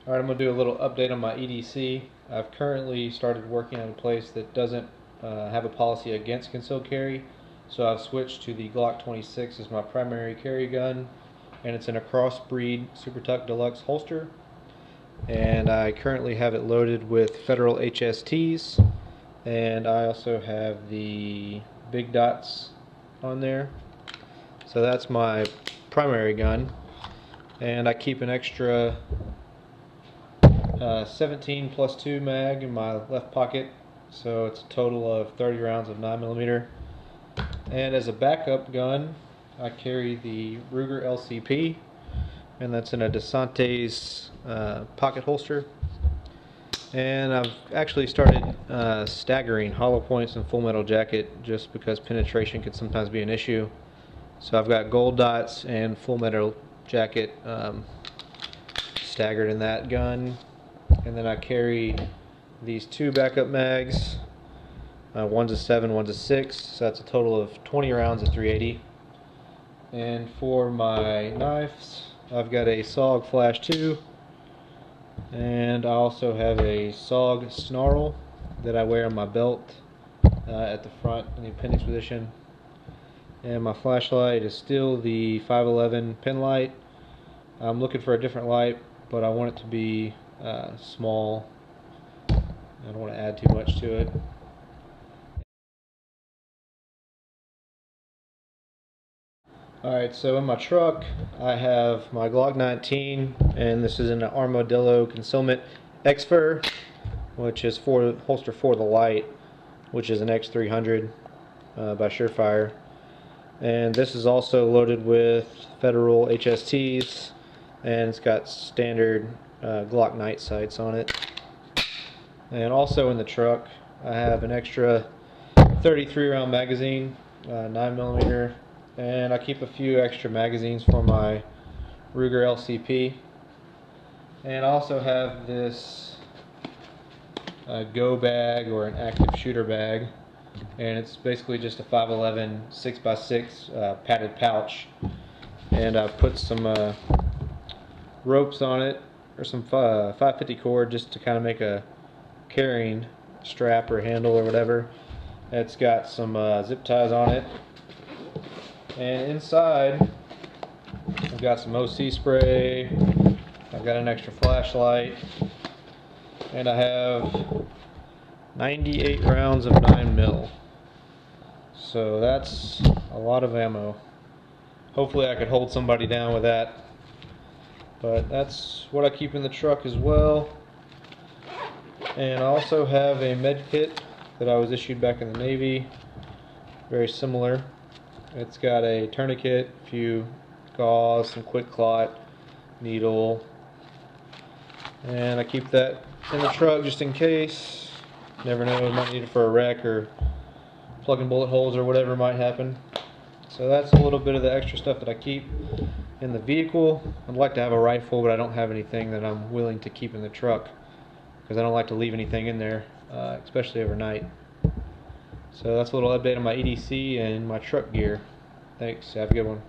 Alright, I'm going to do a little update on my EDC. I've currently started working at a place that doesn't have a policy against concealed carry, so I've switched to the Glock 26 as my primary carry gun, and it's in a crossbreed Super Tuck Deluxe holster, and I currently have it loaded with Federal HSTs, and I also have the big dots on there. So that's my primary gun, and I keep an extra 17 plus 2 mag in my left pocket, so it's a total of 30 rounds of 9mm. And as a backup gun, I carry the Ruger LCP, and that's in a DeSante's pocket holster. And I've actually started staggering hollow points and full metal jacket just because penetration can sometimes be an issue. So I've got gold dots and full metal jacket staggered in that gun. And then I carry these two backup mags. One's a 7, one's a 6, so that's a total of 20 rounds of 380. And for my knives, I've got a SOG Flash 2, and I also have a SOG Snarl that I wear on my belt at the front in the appendix position. And my flashlight is still the 511 pin light. I'm looking for a different light, but I want it to be small. I don't want to add too much to it. Alright, so in my truck I have my Glock 19, and this is in an Armadillo Concealment X-Fur, which is for holster for the light, which is an X300 by Surefire. And this is also loaded with Federal HSTs, and it's got standard Glock night sights on it. And also in the truck I have an extra 33 round magazine, 9mm, and I keep a few extra magazines for my Ruger LCP. And I also have this Go Bag, or an active shooter bag, and it's basically just a 511 6x6 padded pouch, and I've put some ropes on it, or some 550 cord, just to kind of make a carrying strap or handle or whatever. It's got some zip ties on it, and inside I've got some OC spray, I've got an extra flashlight, and I have 98 rounds of 9mm. So that's a lot of ammo. Hopefully I could hold somebody down with that. But that's what I keep in the truck as well. And I also have a med kit that I was issued back in the Navy. Very similar. It's got a tourniquet, a few gauze, some quick clot, needle. And I keep that in the truck just in case. Never know, I might need it for a wreck or plugging bullet holes or whatever might happen. So that's a little bit of the extra stuff that I keep in the vehicle. I'd like to have a rifle, but I don't have anything that I'm willing to keep in the truck because I don't like to leave anything in there, especially overnight. So that's a little update on my EDC and my truck gear. Thanks, have a good one.